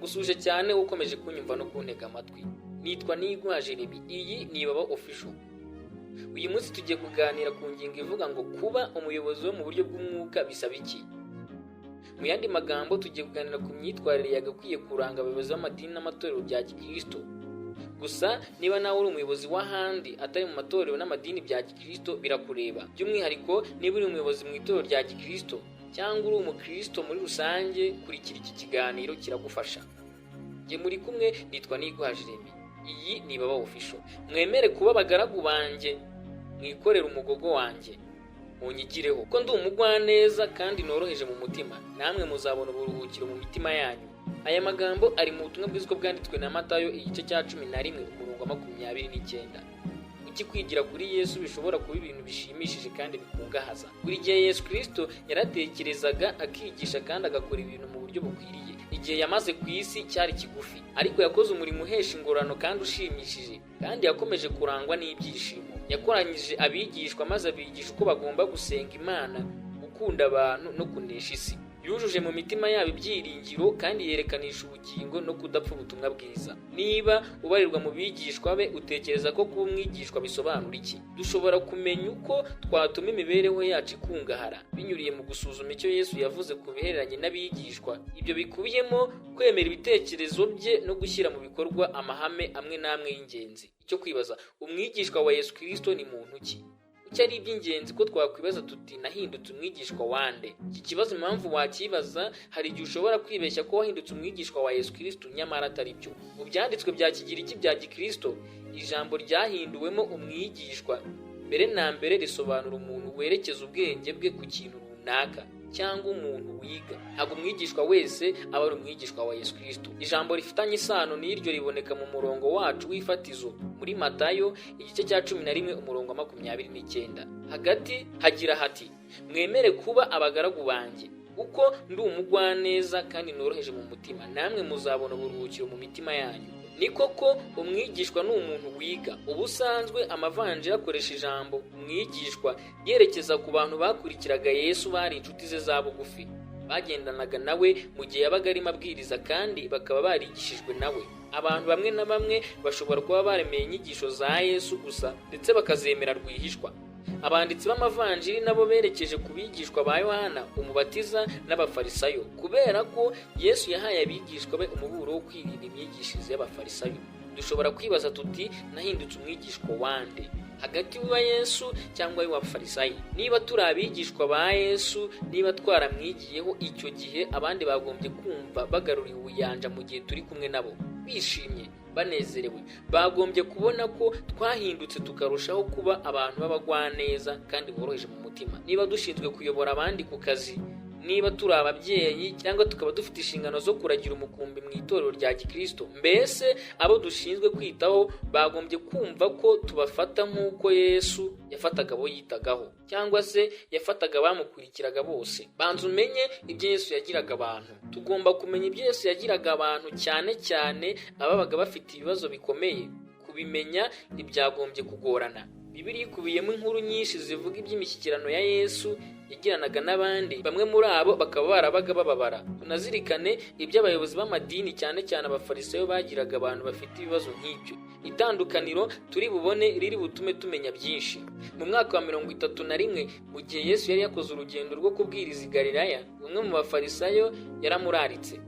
ndagusuje cyane ukomeje kunyumva no kuntega amatwi. Nitwa Niyiguha Jeremy, iyi ni Ibaba Official. Uyu munsi tugiye kuganira ku ngingo ivuga ngo kuba umuyobozi wo mu buryo bw'umwuka bisaba iki. Mu yandi magambo tugiye kuganira ku myitwarire yagakwiye kuranga abayobozi b'amadini n'amatorero bya Gikristo. Gusa niba nawe uri umuyobozi w'ahandi atari mu matorero n'amadini bya Gikristo birakureba. By'umwihariko niba uri umuyobozi mu itorero rya Gikristo cyangwa uri umukristo muri rusange, kurikira iki kiganiro kiragufasha. Nge muri kumwe nitwa Niyiguha Jeremy. Iyi ni Ibaba Official. Mwemere kuba abagaragu banjye, mwikorera umugogo wanjye, munyigireho ko ndi umugwaneza kandi noroheje mu mutima, namwe muzabona uburuhukiro mu mitima yanyu. Aya magambo ari mu butumwa bw'iziko bwanditswe na Matayo igice cya 11 umurongo wa 29. Iki kwigira kuri Yesu bishobora kuba ibintu bishimishije kandi bikungahaza. Buri gihe Yesu Kristo yaratekerezaga, akigisha kandi agakora ibintu mu buryo bukwiriye. Igihe yamaze ku isi cyari kigufi, ariko yakoze umurimo uhesha ingorano kandi ushimishije, kandi yakomeje kurangwa n'ibyishimo. Yakoranyije abigishwa maze abigisha uko bagomba gusenga Imana, gukunda abantu no kunesha isi. Yujuje mu mitima yabo ibyiringiro kandi yerekanisha ubugingo no kudapfa ubutumwa bwiza. Niba ubarirwa mu bigishwa be, utekereza ko kuba umwigishwa bisobanura iki? Dushobora kumenya uko twatuma imibereho yacu ikungahara binyuriye mu gusuzuma icyo Yesu yavuze ku bihereranye n'abigishwa. Ibyo bikubiyemo kwemera ibitekerezo bye no gushyira mu bikorwa amahame amwe n'amwe y'ingenzi. Icyo kwibaza, umwigishwa wa Yesu Kristo ni muntu ki? Cyari iby'ingenzi ko twakwibaza tuti nahindutse umwigishwa wande. Iki kibazo impamvu wakibaza, hari igihe ushobora kwibeshya ko wahindutse umwigishwa wa Yesu Kristo nyamara atari byo. Mu byanditswe bya Kigiriki bya Gikristo, ijambo ryahinduwemo umwigishwa mbere na mbere risobanura umuntu werekeza ubwenge bwe ku kintu runaka cyangwa umuntu wiga. Ntabwo umwigishwa wese aba ari umwigishwa wa Yesu Kristo. Ijambo rifitanye isano n'iryo riboneka mu murongo wacu w'ifatizo muri Matayo igice cya 11 umurongo wa 29. Hagati hagira hati, mwemere kuba abagaragu banjye kuko ndi umugwaneza kandi noroheje mu mutima, namwe muzabona uburuhukiro mu mitima yanyu. Ni koko umwigishwa ni umuntu wiga. Ubusanzwe amavanjiri akoresha ijambo umwigishwa yerekeza ku bantu bakurikiraga Yesu, bari inshuti ze za bugufi, bagendanaga nawe mu gihe yabaga arimo abwiriza kandi bakaba barigishijwe nawe. Abantu bamwe na bamwe bashobora kuba baremeye inyigisho za Yesu gusa ndetse bakazemera rwihishwa. Abanditsi b'amavanjiri nabo berekeje ku bigishwa ba Yohana umubatiza n'abafarisayo, kubera ko Yesu yahaye abigishwa be umuburo wo kwirinda imyigishirize y'abafarisayo. Dushobora kwibaza tuti nahindutse umwigishwa wande, hagati wa Yesu cyangwa y'abafarisayo? Niba turi abigishwa ba Yesu, niba twaramwigiyeho, icyo gihe abandi bagombye kumva bagaruriye ubuyanja mu gihe turi kumwe nabo, bishimye banezerewe. Bagombye kubona ko twahindutse tukarushaho kuba abantu b'abagwaneza kandi boroheje mu mutima. Niba dushinzwe kuyobora abandi ku kazi, niba turi ababyeyi cyangwa tukaba dufite inshingano zo kuragira umukumbi mu itorero rya Gikristo, mbese abo dushinzwe kwitaho bagombye kumva ko tubafata nk'uko Yesu yafataga abo yitagaho, cyangwa se yafataga abamukurikiraga bose. Banza umenye ibyo Yesu yagiraga abantu. Tugomba kumenya ibyo Yesu yagiraga abantu, cyane cyane ababaga bafite ibibazo bikomeye. Kubimenya ntibyagombye kugorana. Bibiliya ikubiyemo inkuru nyinshi zivuga iby'imishyikirano ya Yesu yagiranaga n'abandi. Bamwe muri abo bakaba barabaga bababara. Tunazirikane iby'abayobozi b'amadini, cyane cyane abafarisayo, bagiraga abantu bafite ibibazo nk'ibyo. Itandukaniro turi bubone riri butume tumenya byinshi. Mu mwaka wa 31, mu gihe Yesu yari yakoze urugendo rwo kubwiriza i Galilaya, umwe mu bafarisayo yaramuraritse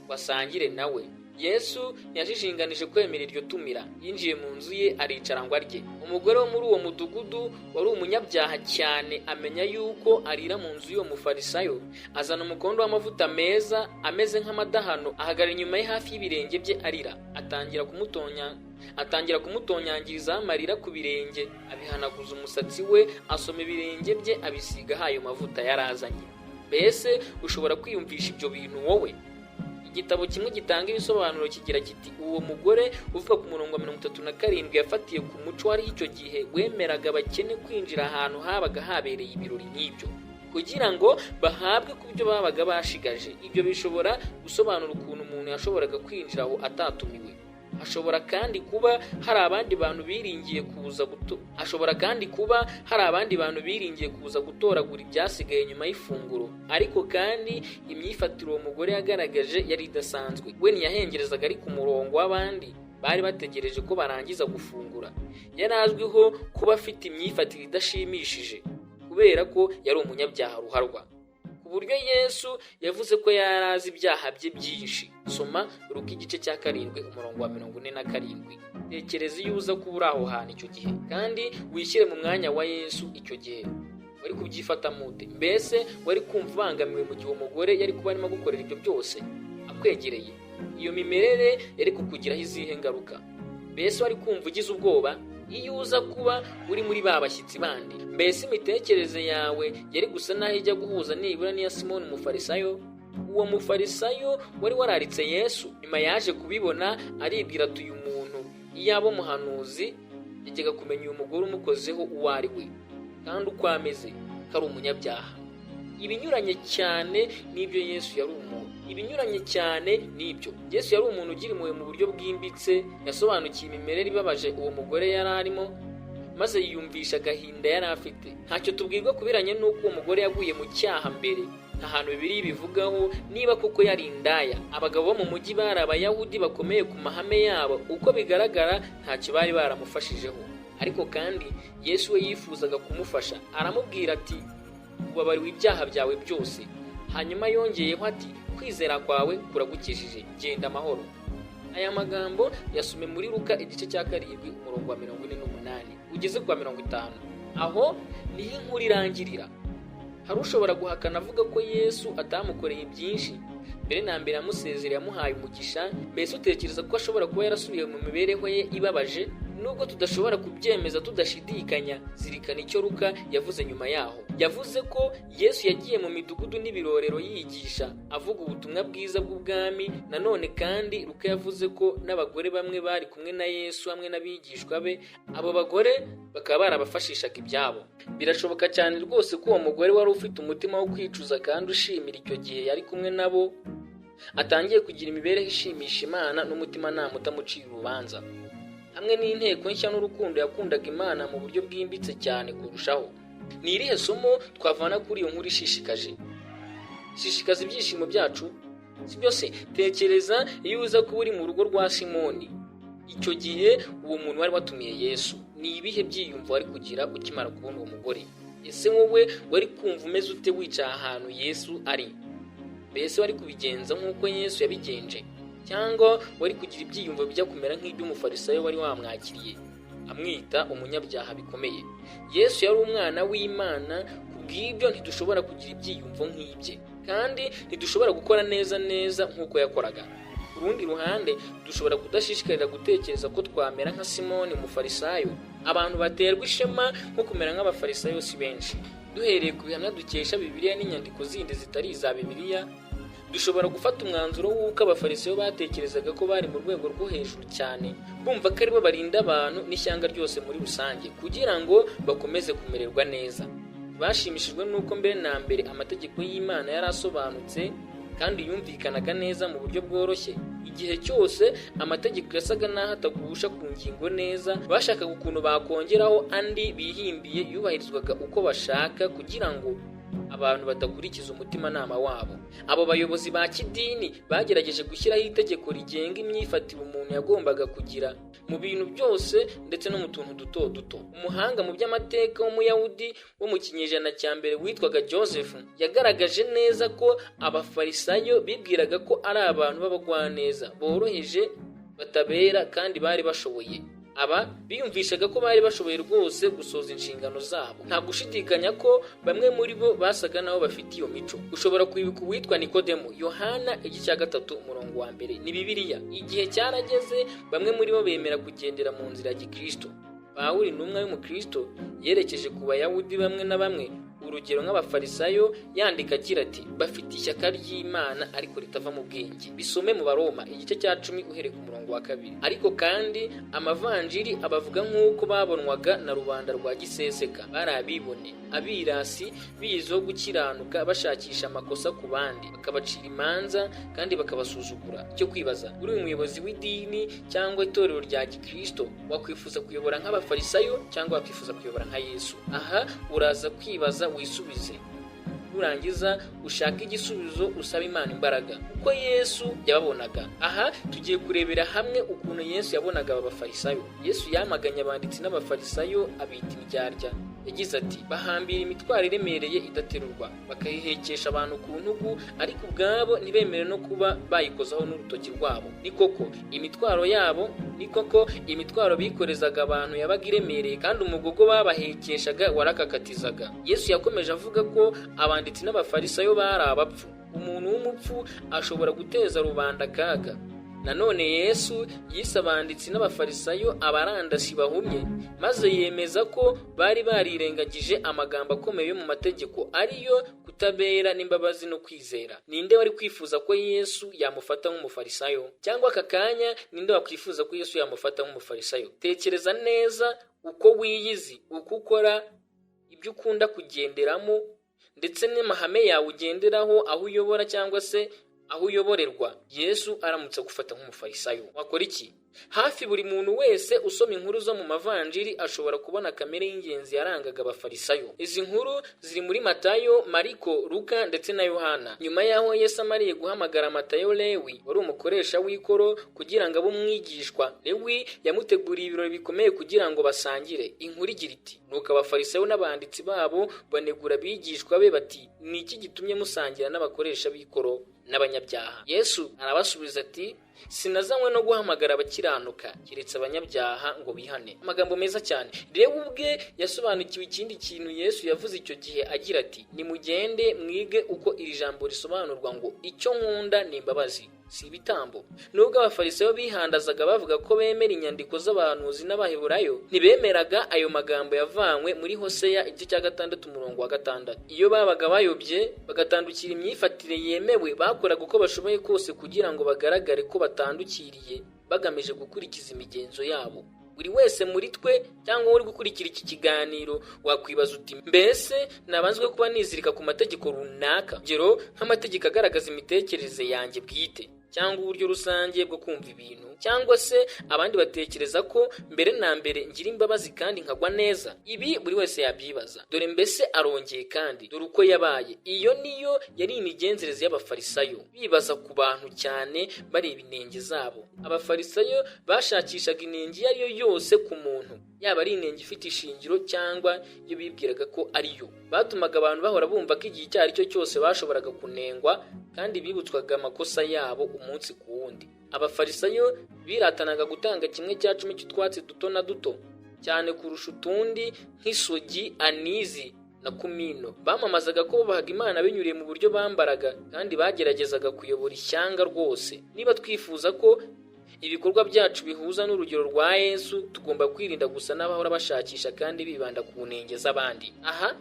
wasangire nawe. Yesu yajijinganije kwemera iryo tumira. Yinjiye mu nzu ye aricara ngo arye. Umugore wo muri uwo mudugudu wari umunyabyaha cyane amenya yuko arira mu nzu y'uwo mufarisayo, azana umukondo w'amavuta meza ameze nk'amadahano, ahagarara inyuma ye hafi y'ibirenge bye arira. Atangira kumutonyangirizaho amarira ku birenge, abihanaguza umusatsi we, asoma ibirenge bye, abisiga ayo mavuta yarazanye. Mbese ushobora kwiyumvisha ibyo bintu wowe? Igitabo kimwe gitanga ibisobanuro kigira kiti, uwo mugore uvuga ku murongo wa 37 yafatiye ku muco wari icyo gihe wemeraga abakene kwinjira ahantu habaga habereye ibirori nk'ibyo kugira ngo bahabwe ku byo babaga bashigaje. Ibyo bishobora gusobanura ukuntu umuntu yashoboraga kwinjira aho atatumiwe. ashobora kandi kuba hari abandi bantu biringiye kuza gutoragura ibyasigaye nyuma y'ifunguro. Ariko kandi imyifatire uwo mugore yagaragaje yari idasanzwe. We ntiyahengerezaga ari ku murongo w'abandi bari bategereje ko barangiza gufungura. Yari azwiho kuba afite imyifatire idashimishije kubera ko yari umunyabyaha ruharwa, ku buryo Yesu yavuze ko yari azi ibyaha bye byinshi. Soma Luka igice cya 7 umurongo wa 47. Tekereza iyo uza kuba uri aho hantu icyo gihe, kandi wishyire mu mwanya wa Yesu icyo gihe. Wari kubyifata mute? Mbese wari kumva ubangamiwe mu gihe umugore yari kuba arimo gukorera ibyo byose akwegereye? Iyo mimerere yari kukugiraho izihe ngaruka? Mbese wari kumva ugize ubwoba iyo uza kuba uri muri ba bashyitsi bandi? Mbese imitekerereze yawe yari gusa naho ijya guhuza nibura n'iya Simoni umufarisayo? Uwo mufarisayo wari wararitse Yesu, nyuma yaje kubibona aribwira ati uyu muntu iyaba umuhanuzi yajyaga kumenya uyu mugore umukozeho uwo ari we kandi uko ameze ko ari umunyabyaha. Ibinyuranye cyane n'ibyo Yesu yari umuntu. Yesu yari umuntu ugira impuhwe mu buryo bwimbitse. Yasobanukiye imimerere ibabaje uwo mugore yari arimo, maze yiyumvisha agahinda yari afite. Ntacyo tubwirwa kubiranye n'uko uwo mugore yaguye mu cyaha mbere. Nta hantu Bibiliya ibivugaho niba koko yari indaya. Abagabo bo mu mujyi bari Abayahudi bakomeye ku mahame yabo. Uko bigaragara ntacyo bari baramufashijeho. Ariko kandi Yesu we yifuzaga kumufasha. Aramubwira ati, ubabariwe ibyaha byawe byose. Hanyuma yongeyeho ati, kwizera kwawe kuragukijije, genda amahoro. Aya magambo yasume muri Luka igice cya 7 umurongo wa 48 ugeze kwa 50. Aho niho inkuru irangirira. Hari ushobora guhakana avuga ko Yesu atamukoreye byinshi? Mbere na mbere yamusezereye, yamuhaye umugisha. Mbese utekereza ko ashobora kuba yarasubiye mu mibereho ye ibabaje? Nubwo tudashobora kubyemeza tudashidikanya, zirikana icyo Luka yavuze nyuma yaho. Yavuze ko Yesu yagiye mu midugudu n'ibirorero yigisha, avuga ubutumwa bwiza bw'ubwami. Nanone kandi Luka yavuze ko n'abagore bamwe bari kumwe na Yesu hamwe n'abigishwa be, abo bagore bakaba barabafashishaga ibyabo. Birashoboka cyane rwose ko uwo mugore wari ufite umutima wo kwicuza kandi ushimira icyo gihe yari kumwe nabo, atangiye kugira imibereho ishimisha Imana n'umutimanama utamucira urubanza. Hamwe n'inteko nshya n'urukundo yakundaga Imana mu buryo bwimbitse cyane kurushaho. Ni irihe somo twavana kuri iyo nkuru ishishikaje? Shishikaza ibyishimo byacu, si byose? Tekereza iyo uza kuba uri mu rugo rwa Simoni icyo gihe uwo muntu wari watumiye Yesu. Ni ibihe byiyumvo wari kugira ukimara kubona uwo mugore? Ese wowe wari kumva umeze ute wicaye ahantu Yesu ari? Mbese wari kubigenza nk'uko Yesu yabigenje, cyangwa wari kugira ibyiyumvo bijya kumera nk'iby'umufarisayo wari wamwakiriye amwita umunyabyaha bikomeye? Yesu yari umwana w'Imana, kubw'ibyo ntidushobora kugira ibyiyumvo nk'ibye, kandi ntidushobora gukora neza nk'uko yakoraga. Ku rundi ruhande, dushobora kudashishikarira gutekereza ko twamera nka Simoni umufarisayo. Abantu baterwa ishema nko kumera nk'abafarisayo si benshi. Duhereye ku bihamya dukesha Bibiliya n'inyandiko zindi zitari iza Bibiliya, dushobora gufata umwanzuro w'uko abafarisayo batekerezaga ko bari mu rwego rwo hejuru cyane, bumva ko aribo barinda abantu n'ishyanga ryose muri rusange kugira ngo bakomeze kumererwa neza. Bashimishijwe n'uko mbere na mbere amategeko y'Imana yari asobanutse kandi yumvikanaga neza mu buryo bworoshye. Igihe cyose amategeko yasaga n'aho atagusha ku ngingo neza, bashakaga ukuntu bakongeraho andi bihimbiye yubahirizwaga uko bashaka kugira ngo abantu badakurikiza umutimanama wabo. Abo bayobozi ba kidini bagerageje gushyiraho itegeko rigenga imyifatire umuntu yagombaga kugira mu bintu byose ndetse no mu tuntu duto duto. Umuhanga mu by'amateka w'Umuyahudi wo mu kinyejana cya mbere witwaga Joseph yagaragaje neza ko abafarisayo bibwiraga ko ari abantu b'abagwaneza, boroheje, batabera kandi bari bashoboye. Aba biyumvishaga ko bari bashoboye rwose gusoza inshingano zabo. Nta gushidikanya ko bamwe muri bo basaga nabo bafite iyo mico. Ushobora kwibuka uwitwa Nikodemo. Yohana igice cya 3 umurongo wa 1 ni Bibiliya. Igihe cyarageze bamwe muri bo bemera kugendera mu nzira ya Gikristo. Pawulo intumwa y'umukristo yerekeje ku Bayahudi bamwe na bamwe urugero nk'abafarisayo yandika agira ati bafite ishyaka ry'Imana ariko ritava mu bwenge. Bisome mu Baroma igice cya 10 uhereye ku murongo wa 2. Ariko kandi amavanjiri abavuga nk'uko babonwaga na rubanda rwa giseseka, bari abibone, abirasi, biyizo gukiranuka, bashakisha amakosa ku bandi, bakabacira imanza kandi bakabasuzugura. Cyo kwibaza, uri umuyobozi w'idini cyangwa itorero rya Gikristo, wakwifuza kuyobora nk'abafarisayo cyangwa wakwifuza kuyobora nka Yesu? Aha uraza kwibaza wisubize. Nurangiza ushaka igisubizo, usaba Imana imbaraga uko Yesu yababonaga. Aha tugiye kurebera hamwe ukuntu Yesu yabonaga aba bafarisayo. Yesu yamaganye abanditsi n'abafarisayo abita indyarya. Yagize ati bahambira imitwaro iremereye idaterurwa, bakayihekesha abantu ku ntugu, ariko ubwabo ntibemere no kuba bayikozaho n'urutoki rwabo. Ni koko imitwaro bikorezaga abantu yabaga iremereye, kandi umugogo babahekeshaga warakakatizaga. Yesu yakomeje avuga ko abanditsi n'abafarisayo bari abapfu. Umuntu w'umupfu ashobora guteza rubanda akaga. Nanone Yesu yise abanditsi n'abafarisayo abarandasi bahumye, maze yemeza ko bari barirengagije amagambo akomeye yo mu mategeko, ariyo kutabera n'imbabazi no kwizera. Ninde wari kwifuza ko Yesu yamufata nk'umufarisayo? Cyangwa aka kanya ninde wakwifuza ko Yesu yamufata nk'umufarisayo? Tekereza neza uko wiyizi, uko ukora, ibyo ukunda kugenderamo, ndetse n'amahame yawe ugenderaho, aho uyobora cyangwa se aho uyoborerwa. Yesu aramutse gufata nk'umufarisayo, wakora iki? Hafi buri muntu wese usoma inkuru zo mu mavanjiri ashobora kubona kamere y'ingenzi yarangaga abafarisayo. Izi nkuru ziri muri Matayo, Mariko, Luka ndetse na Yohana. Nyuma yaho Yesu amariye guhamagara Matayo Lewi, wari umukoresha w'ikoro, kugira ngo abe umwigishwa, Lewi yamuteguriye ibirori bikomeye kugira ngo basangire. Inkuru igira iti nuko abafarisayo n'abanditsi babo banegura abigishwa be bati ni iki gitumye musangira n'abakoresha b'ikoro n'abanyabyaha? Yesu arabasubiza ati sinazanywe no guhamagara abakiranuka, keretse abanyabyaha ngo bihane. Amagambo meza cyane. Rero ubwe yasobanukiwe ikindi kintu Yesu yavuze icyo gihe agira ati nimugende mwige uko iri jambo risobanurwa ngo icyo nkunda ni imbabazi, si ibitambo. Nubwo abafarisayo bihandazaga bavuga ko bemera inyandiko z'abahanuzi n'abaheburayo, ntibemeraga ayo magambo yavanywe muri Hoseya igice cya 6 umurongo wa 6. Iyo babaga bayobye bagatandukira imyifatire yemewe, bakoraga uko bashoboye kose kugira ngo bagaragare ko batandukiriye, bagamije gukurikiza imigenzo yabo. Buri wese muri twe cyangwa uri gukurikira iki kiganiro wakwibaza uti mbese nabanzwe kuba nizirika ku mategeko runaka, ngero nk'amategeko agaragaza imitekerereze yanjye bwite cyangwa uburyo rusange bwo kumva ibintu, cyangwa se abandi batekereza ko mbere na mbere ngira imbabazi kandi nkagwa neza. Ibi buri wese yabyibaza. Dore mbese arongeye kandi dore uko yabaye. Iyo niyo yari imigenzereze y'abafarisayo, bibaza ku bantu cyane, bareba inenge zabo. Abafarisayo bashakishaga inenge iyo ariyo yose ku muntu, yaba ari inenge ifite ishingiro cyangwa iyo bibwiraga ko ariyo. Batumaga abantu bahora bumva ko igihe icyo ari cyo cyose bashoboraga kunengwa, kandi bibutswaga amakosa yabo umunsi ku wundi. Abafarisayo biratanaga gutanga 1/10 cy'utwatsi duto na duto cyane kurusha utundi, nk'isogi, anizi na kumino. Bamamazaga ko bubahaga Imana binyuriye mu buryo bambaraga, kandi bageragezaga kuyobora ishyanga rwose. Niba twifuza ko ibikorwa byacu bihuza n'urugero rwa Yesu, tugomba kwirinda gusa n'abahora bashakisha kandi bibanda ku ntege z'abandi. Aha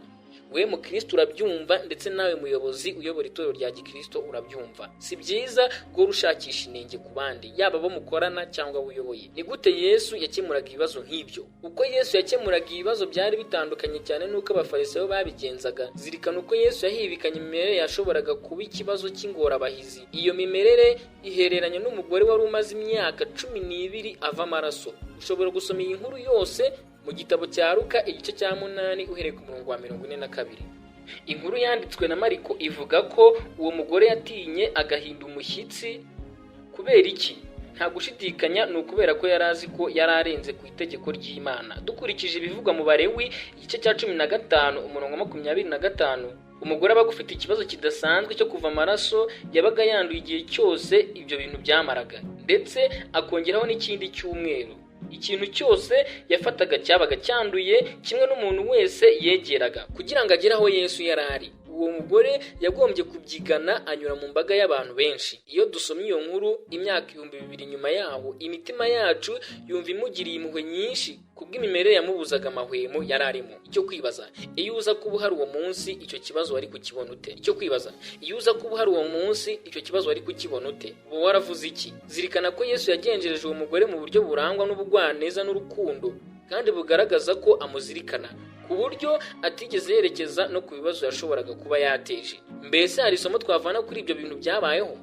we mukristo urabyumva, ndetse nawe muyobozi uyobora itorero rya Gikristo urabyumva. Si byiza ngo urushakisha inenge ku bandi, yaba bo mukorana cyangwa uyoboye. Ni gute Yesu yakemuraga ibibazo nk'ibyo? Uko Yesu yakemuraga ibibazo byari bitandukanye cyane n'uko abafarisayo babigenzaga. Zirikana uko Yesu yahibikanye imimerere yashoboraga kuba ikibazo cy'ingorabahizi. Iyo mimerere ihereranye n'umugore wari umaze imyaka 12 ava amaraso. Ushobora gusoma iyi nkuru yose mu gitabo cya Luka igice cya 8 uhereye ku murongo wa 42. Inkuru yanditswe na Mariko ivuga ko uwo mugore yatinye agahinda umushyitsi. Kubera iki? Nta gushidikanya ni ukubera ko yari azi ko yari arenze ku itegeko ry'Imana. Dukurikije ibivugwa mu Balewi igice cya 15 umurongo wa 25, umugore aba gufite ikibazo kidasanzwe cyo kuva amaraso, yabaga yanduye igihe cyose ibyo bintu byamaraga, ndetse akongeraho n'ikindi cyumweru. Ikintu cyose yafataga cyabaga cyanduye, kimwe n'umuntu wese yegeraga. Kugira ngo agere aho Yesu yari ari, uwo mugore yagombye kubyigana anyura mu mbaga y'abantu benshi. Iyo dusomye iyo nkuru imyaka 2000 nyuma yaho, imitima yacu yumva imugiriye impuhwe nyinshi kubw'imimerere yamubuzaga amahwemo yari arimo. Icyo kwibaza, iyo uza kuba hari uwo munsi icyo kibazo wari kukibona ute? Icyo kwibaza, iyo uza kuba hari uwo munsi icyo kibazo wari kukibona ute? Uba waravuze iki? Zirikana ko Yesu yagenjereje uwo mugore mu buryo burangwa n'ubugwaneza n'urukundo kandi bugaragaza ko amuzirikana, ku buryo atigeze yerekeza no ku bibazo yashoboraga kuba yateje. Mbese hari isomo twavana kuri ibyo bintu byabayeho?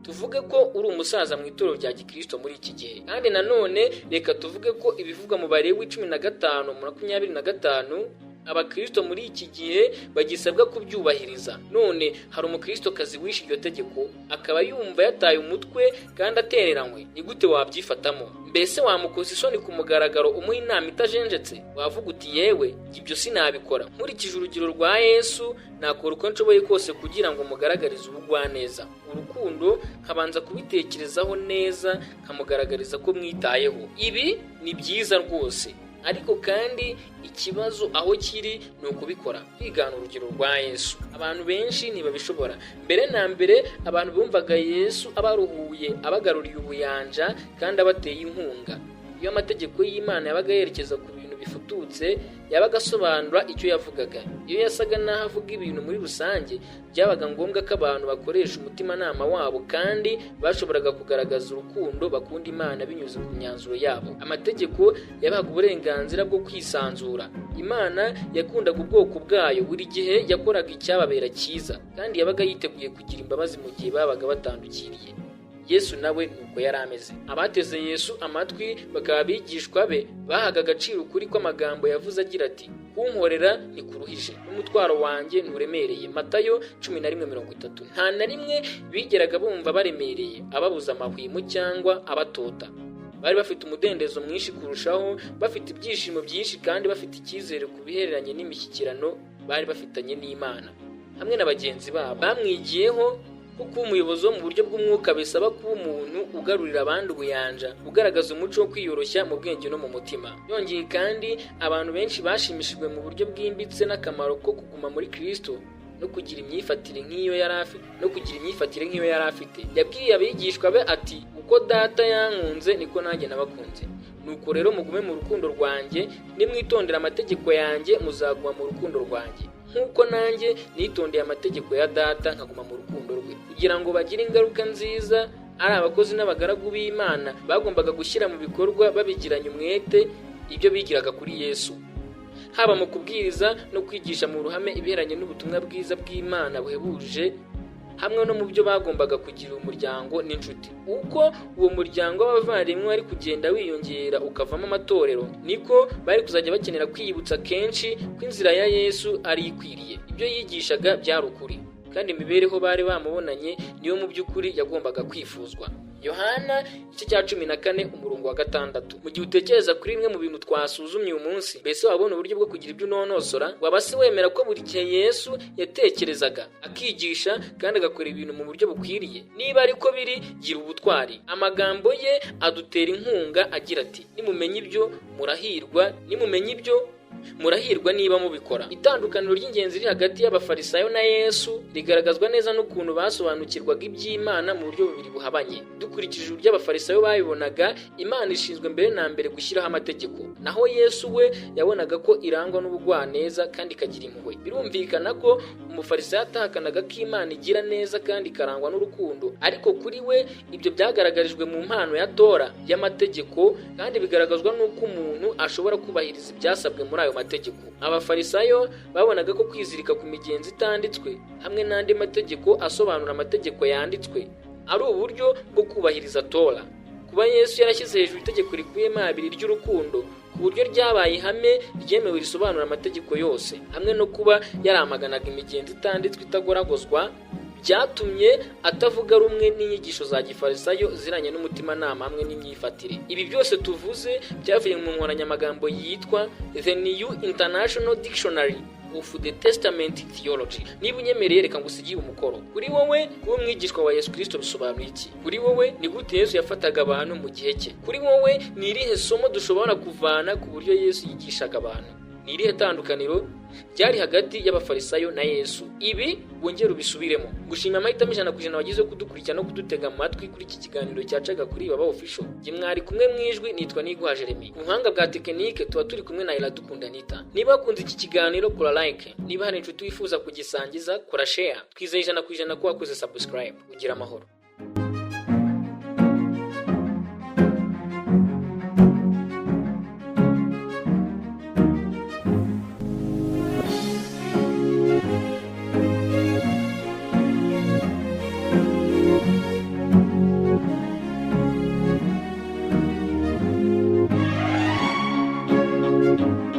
Tuvuge ko uri umusaza mu itorero rya Gikristo muri iki gihe, kandi nanone reka tuvuge ko ibivugwa mu Balewi 15:25 abakristo muri iki gihe bagisabwa kubyubahiriza. None hari umukristokazi wishe iryo tegeko akaba yumva yataye umutwe kandi atereranywe, ni gute wabyifatamo? Mbese wamukoza isoni ku mugaragaro umuha inama itajenjetse? Wavuga uti yewe ibyo sinabikora, nkurikije urugero rwa Yesu nakora uko nshoboye kose kugira ngo mugaragarize ubugwaneza, urukundo, nkabanza kubitekerezaho neza, nkamugaragariza ko mwitayeho. Ibi ni byiza rwose, ariko kandi ikibazo aho kiri ni ukubikora, kwigana urugero rwa Yesu. Abantu benshi ntibabishobora. Mbere na mbere abantu bumvaga Yesu abaruhuye, abagaruriye ubuyanja kandi abateye inkunga. Iyo amategeko y'Imana yabaga yerekeza ku bintu bifututse, yabaga asobanura icyo yavugaga. Iyo yasaga naho avuga ibintu muri rusange, byabaga ngombwa ko abantu bakoresha umutimanama wabo kandi bashoboraga kugaragaza urukundo bakunda Imana binyuze ku myanzuro yabo. Amategeko yabaga uburenganzira bwo kwisanzura. Imana yakundaga ubwoko bwayo, buri gihe yakoraga icyababera cyiza kandi yabaga yiteguye kugira imbabazi mu gihe babaga batandukiriye. Yesu nawe nuko yari ameze. Abateze Yesu amatwi bakaba bigishwa be bahaga agaciro ukuri kw'amagambo yavuze agira ati, kunkorera ni kuruhije n'umutwaro wanjye nturemereye. Matayo 11:30. Nta na rimwe bigeraga bumva baremereye, ababuza amahwemo cyangwa abatota. Bari bafite umudendezo mwinshi kurushaho, bafite ibyishimo byinshi kandi bafite icyizere ku bihereranye n'imishyikirano bari bafitanye n'Imana hamwe na bagenzi babo. Bamwigiyeho kuko umuyobozi wo mu buryo bw'umwuka bisaba kuba umuntu ugarurira abandi ubuyanja, ugaragaza umuco wo kwiyoroshya mu bwenge no mu mutima. Yongeye kandi abantu benshi bashimishijwe mu buryo bwimbitse n'akamaro ko kuguma muri Kristo no kugira imyifatire nk'iyo yari afite. Yabwiye abigishwa be ati, uko Data yankunze niko nanjye nabakunze. Nuko rero mugume mu rukundo rwanjye, nimwitondera amategeko yanjye muzaguma mu rukundo rwanjye, nk'uko nanjye nitondeye amategeko ya Data nkaguma mu rukundo rwe. Kugira ngo bagire ingaruka nziza, ari abakozi n'abagaragu b'Imana bagombaga gushyira mu bikorwa babigiranye umwete ibyo bigiraga kuri Yesu, haba mu kubwiriza no kwigisha mu ruhame ibiheranye n'ubutumwa bwiza bw'Imana buhebuje, hamwe no mu byo bagombaga kugira umuryango n'inshuti. Uko uwo muryango w'abavandimwe wari kugenda wiyongera ukavamo amatorero, niko bari kuzajya bakenera kwiyibutsa kenshi ko inzira ya Yesu ari ikwiriye. Ibyo yigishaga byari ukuri kandi imibereho bari bamubonanye niyo mu by'ukuri yagombaga kwifuzwa. Yohana 14:6. Mu gihe utekereza kuri bimwe mu bintu twasuzumye uyu munsi, mbese wabona uburyo bwo kugira ibyo unonosora? Waba se wemera ko buri gihe Yesu yatekerezaga, akigisha kandi agakora ibintu mu buryo bukwiriye? Niba ariko biri, gira ubutwari. Amagambo ye adutera inkunga agira ati, nimumenye ibyo murahirwa, murahirwa niba mubikora. Itandukaniro ry'ingenzi riri hagati y'abafarisayo na Yesu rigaragazwa neza n'ukuntu basobanukirwaga iby'Imana mu buryo bubiri buhabanye. Dukurikije uburyo abafarisayo babibonaga, Imana ishinzwe mbere na mbere gushyiraho amategeko, naho Yesu we yabonaga ko irangwa n'ubugwaneza kandi ikagira impuhwe. Birumvikana ko umufarisayo atahakanaga ko Imana igira neza kandi ikarangwa n'urukundo, ariko kuri we ibyo byagaragarijwe mu mpano ya Tora y'amategeko, kandi bigaragazwa n'uko umuntu ashobora kubahiriza ibyasabwe muri ayo mategeko. Abafarisayo babonaga ko kwizirika ku migenzo itanditswe hamwe n'andi mategeko asobanura amategeko yanditswe ari uburyo bwo kubahiriza Tora. Kuba Yesu yarashyize hejuru itegeko rikubiyemo abiri ry'urukundo ku buryo ryabaye ihame ryemewe risobanura amategeko yose, hamwe no kuba yaramaganaga imigenzo itanditswe itagoragozwa, byatumye atavuga rumwe n'inyigisho za gifarisayo ziranye n'umutimanama hamwe n'imyifatire. Ibi byose tuvuze byavuye mu nkoranyamagambo yitwa The New International Dictionary of the Testament Theology. Niba unyemereye reka ngusigiye umukoro. Kuri wowe, kuba umwigishwa wa Yesu Kristo bisobanuye iki? Kuri wowe, ni gute Yesu yafataga abantu mu gihe cye? Kuri wowe, ni irihe somo dushobora kuvana ku buryo Yesu yigishaga abantu? Ni irihe tandukaniro ryari hagati y'abafarisayo na Yesu? Ibi wongera ubisubiremo. Gushimira amahitamo 100% wagize kudukurikira no kudutega amatwi kuri iki kiganiro cyacaga kuri Baba Official. Jye mwari kumwe mwijwi, nitwa Nigwa Jeremy. Ubuhanga bwa tekinike tuba turi kumwe na Iradukunda Anita. Niba wakunze iki kiganiro kora like, niba hari inshuti wifuza kugisangiza kora share. Twizeye 100% ko wakoze subscribe. Ugira amahoro. Thank you.